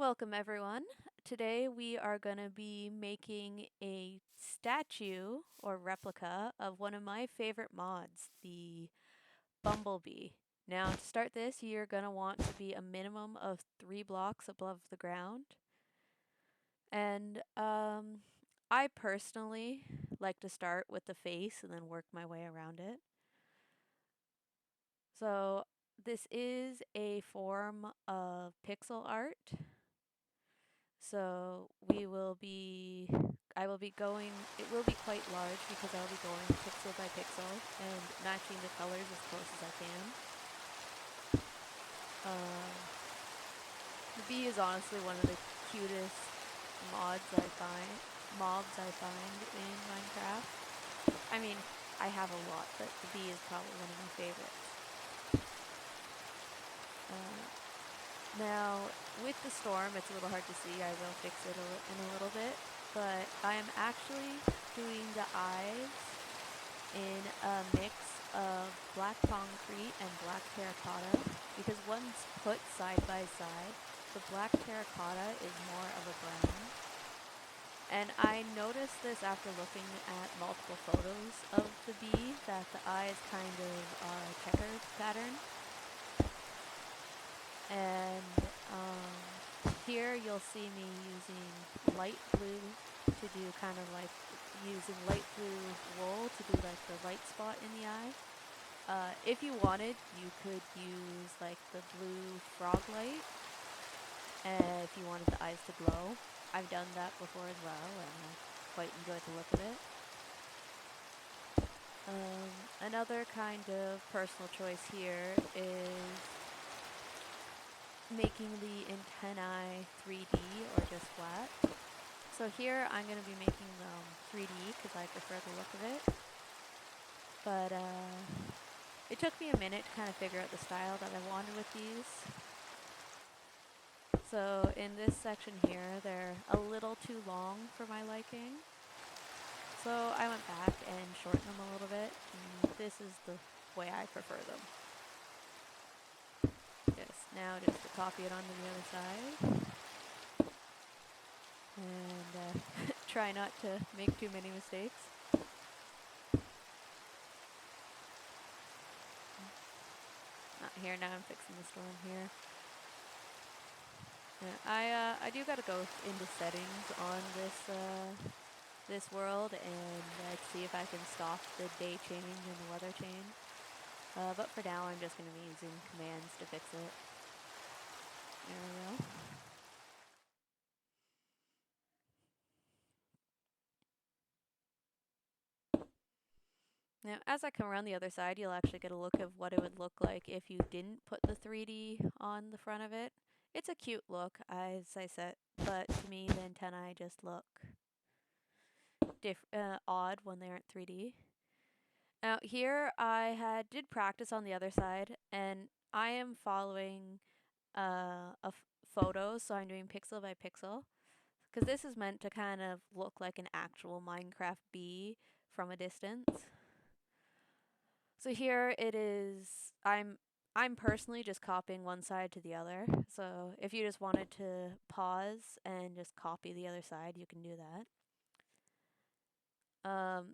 Welcome everyone. Today we are going to be making a statue or replica of one of my favorite mods, the bumblebee. Now to start this, you're going to want to be a minimum of 3 blocks above the ground. And I personally like to start with the face and then work my way around it. So this is a form of pixel art. So I will be going, it will be quite large because I'll be going pixel by pixel and matching the colors as close as I can. Um, the bee is honestly one of the cutest mobs I find in Minecraft. I mean, I have a lot, but the bee is probably one of my favorites. Now, with the storm, it's a little hard to see. I will fix it in a little bit. But I am actually doing the eyes in a mix of black concrete and black terracotta because once put side by side, the black terracotta is more of a brown. And I noticed this after looking at multiple photos of the bee that the eyes kind of are a checkered pattern. And here you'll see me using light blue to do kind of like using light blue wool to do like the light spot in the eye. If you wanted, you could use like the blue frog light if you wanted the eyes to glow. I've done that before as well and I quite enjoyed the look of it. Another kind of personal choice here is making the antennae 3D or just flat. So here I'm going to be making them 3D because I prefer the look of it. But it took me a minute to kind of figure out the style that I wanted with these. So in this section here, they're a little too long for my liking. So I went back and shortened them a little bit. And this is the way I prefer them. Now just to copy it onto the other side. And try not to make too many mistakes. Not here, now I'm fixing the storm here. Yeah, I do gotta go into settings on this world and see if I can stop the day change and the weather change. But for now I'm just gonna be using commands to fix it. There we go. Now, as I come around the other side, you'll actually get a look of what it would look like if you didn't put the 3D on the front of it. It's a cute look, as I said, but to me, the antennae just look odd when they aren't 3D. Now, here I did practice on the other side, and I am following a photo, so I'm doing pixel by pixel, because this is meant to kind of look like an actual Minecraft bee from a distance. So here it is, I'm personally just copying one side to the other. So if you just wanted to pause and just copy the other side, you can do that.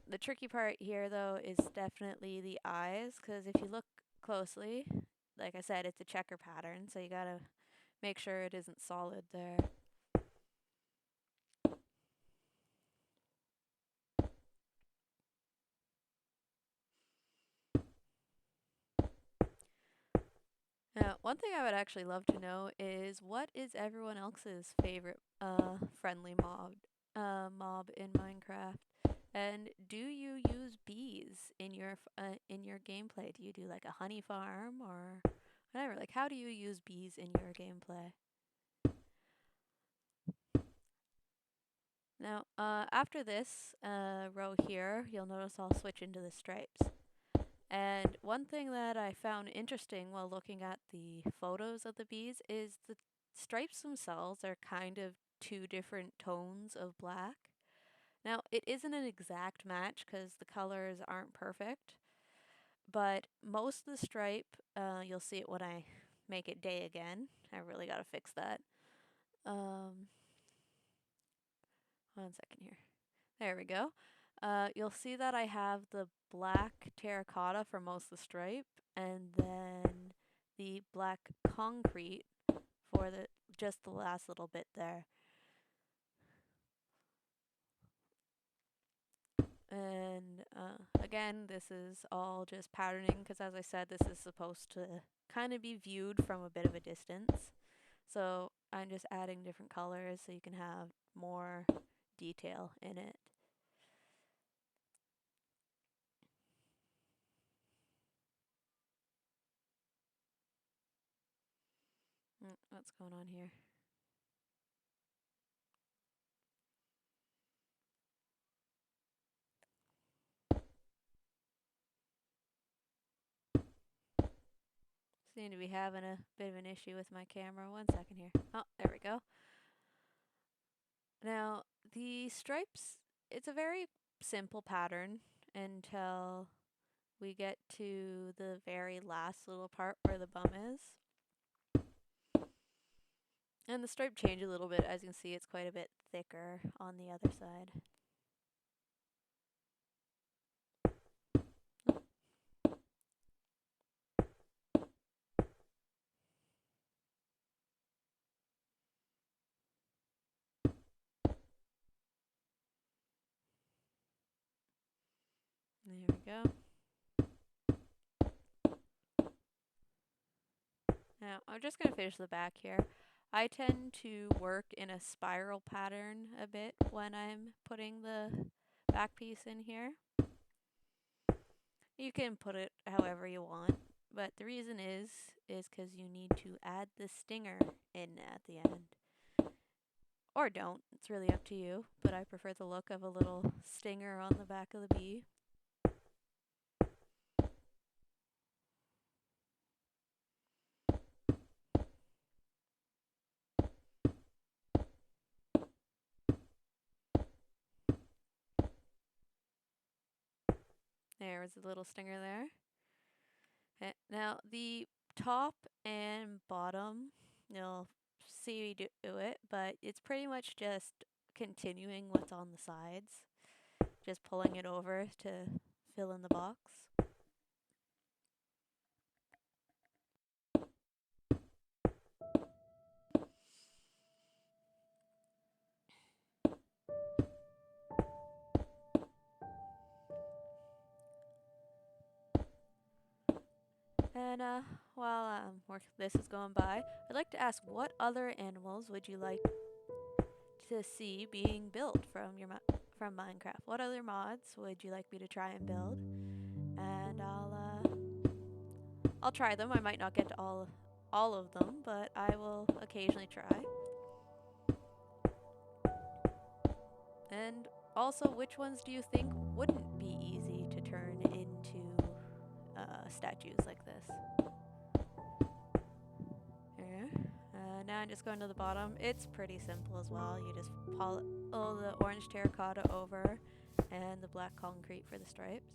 The tricky part here though is definitely the eyes, because if you look closely, like I said, it's a checker pattern, so you gotta make sure it isn't solid there. Now, one thing I would actually love to know is what is everyone else's favorite friendly mob in Minecraft? And do you use bees in your gameplay? Do you do like a honey farm or whatever? Like, how do you use bees in your gameplay? Now, after this row here, you'll notice I'll switch into the stripes. And one thing that I found interesting while looking at the photos of the bees is the stripes themselves are kind of two different tones of black. Now, it isn't an exact match because the colors aren't perfect, but most of the stripe, you'll see it when I make it day again. I really got to fix that. One second here. There we go. You'll see that I have the black terracotta for most of the stripe, and then the black concrete for just the last little bit there. And again, this is all just patterning because, as I said, this is supposed to kind of be viewed from a bit of a distance. So I'm just adding different colors so you can have more detail in it. What's going on here? Seem to be having a bit of an issue with my camera. One second here. Oh, there we go. Now, the stripes, it's a very simple pattern until we get to the very last little part where the bum is. And the stripe change a little bit. As you can see, it's quite a bit thicker on the other side. There we go. Now, I'm just going to finish the back here. I tend to work in a spiral pattern a bit when I'm putting the back piece in here. You can put it however you want, but the reason is because you need to add the stinger in at the end. Or don't, it's really up to you, but I prefer the look of a little stinger on the back of the bee. There was a little stinger there. Okay, now the top and bottom, you'll see me do it, but it's pretty much just continuing what's on the sides. Just pulling it over to fill in the box. And while this is going by, I'd like to ask, what other animals would you like to see being built from Minecraft? What other mods would you like me to try and build? And I'll try them. I might not get to all of them, but I will occasionally try. And also, which ones do you think wouldn't be easy to turn into statues like this? Now I'm just going to the bottom. It's pretty simple as well. You just pull the orange terracotta over and the black concrete for the stripes.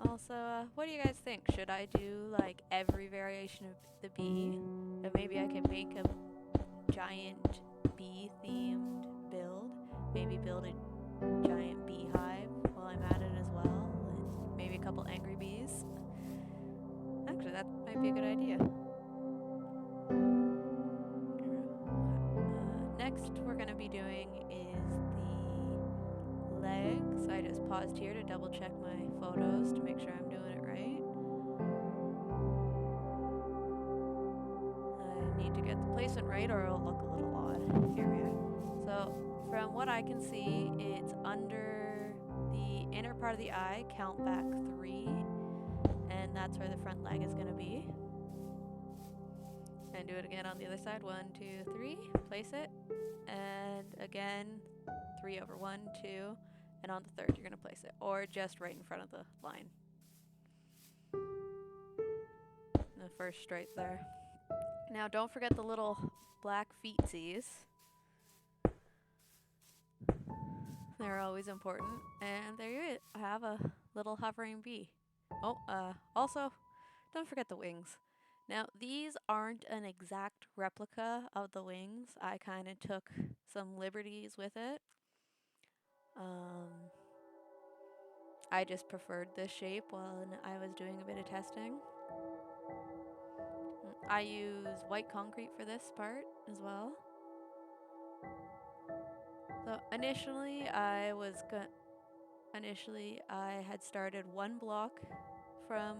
Also, what do you guys think? Should I do like every variation of the bee? Or maybe I can make a giant bee themed build. Maybe build a giant beehive while I'm at it as well. And maybe a couple angry bees. Actually, that might be a good idea. Next we're going to be doing is the legs. I just paused here to double check my photos to make sure I'm doing it right. I need to get the placement right or it'll look a little odd. Here we are. So from what I can see, it's under the inner part of the eye, count back 3, and that's where the front leg is going to be. And do it again on the other side. 1, 2, 3. Place it. And again, 3 over 1, 2. and on the third you're going to place it, or just right in front of the line. The first stripe there. Now don't forget the little black feetsies. They're always important. And there you have a little hovering bee. Oh, also, don't forget the wings. Now, these aren't an exact replica of the wings. I kind of took some liberties with it. I just preferred this shape while I was doing a bit of testing. I use white concrete for this part as well. So initially I had started one block from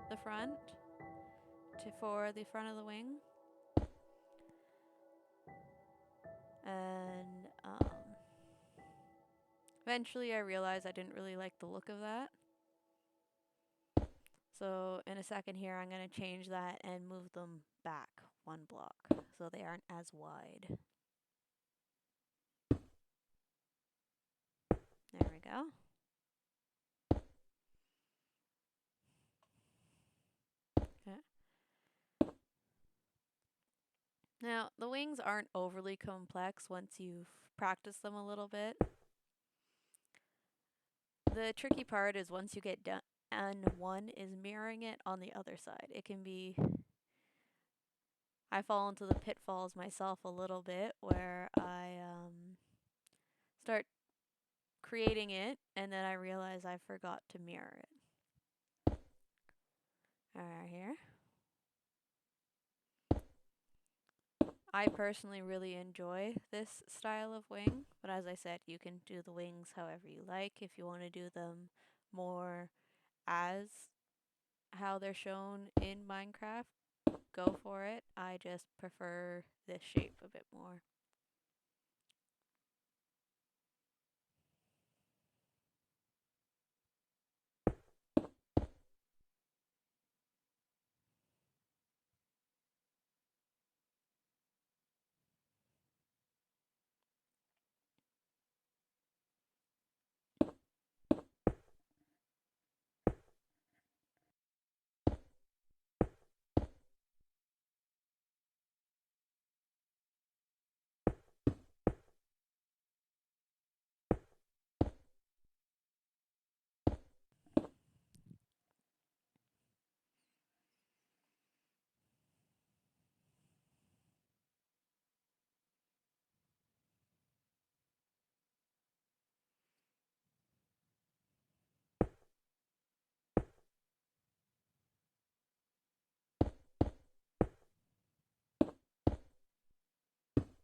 the front for the front of the wing, and eventually I realized I didn't really like the look of that. So in a second here I'm going to change that and move them back one block so they aren't as wide. There we go. Okay. Now, the wings aren't overly complex once you've practiced them a little bit. The tricky part is once you get done one is mirroring it on the other side. It can be... I fall into the pitfalls myself a little bit where I start creating it and then I realize I forgot to mirror it. Alright, here. I personally really enjoy this style of wing, but as I said, you can do the wings however you like. If you want to do them more as how they're shown in Minecraft, go for it. I just prefer this shape a bit more.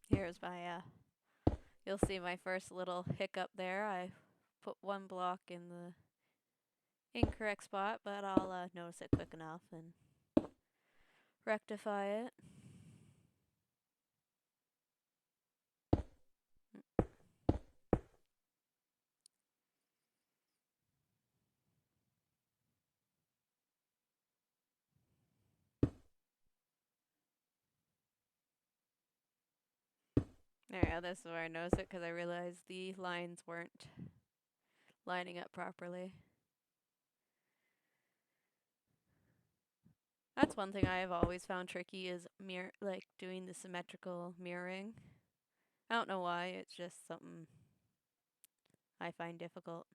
Here's my, you'll see my first little hiccup there. I put one block in the incorrect spot, but I'll notice it quick enough and rectify it. There we go, this is where I noticed it because I realized the lines weren't lining up properly. That's one thing I have always found tricky is doing the symmetrical mirroring. I don't know why, it's just something I find difficult.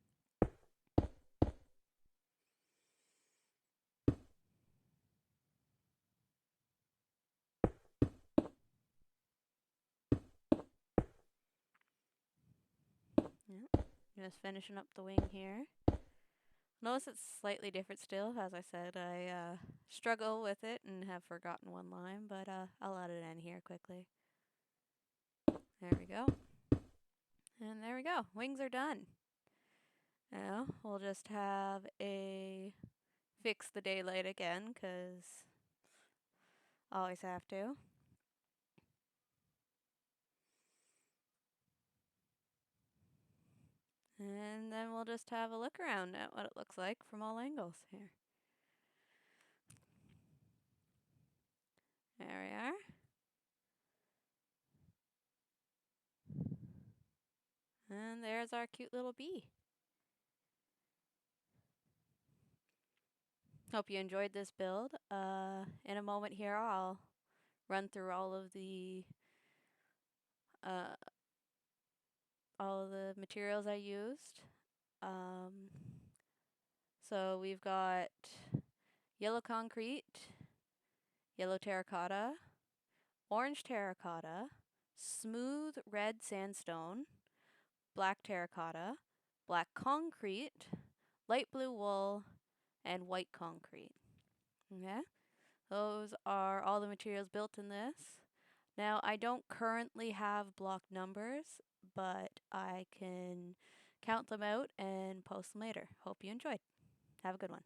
Yeah, just finishing up the wing here. Notice it's slightly different still. As I said, I struggle with it and have forgotten one line, but I'll add it in here quickly. There we go. And there we go. Wings are done. Now we'll just have a fix the daylight again, because always have to. And then we'll just have a look around at what it looks like from all angles here. There we are. And there's our cute little bee. Hope you enjoyed this build. In a moment here, I'll run through uh, all of the materials I used. So we've got yellow concrete, yellow terracotta, orange terracotta, smooth red sandstone, black terracotta, black concrete, light blue wool, and white concrete. Okay, those are all the materials built in this. Now, I don't currently have block numbers, but I can count them out and post them later. Hope you enjoyed. Have a good one.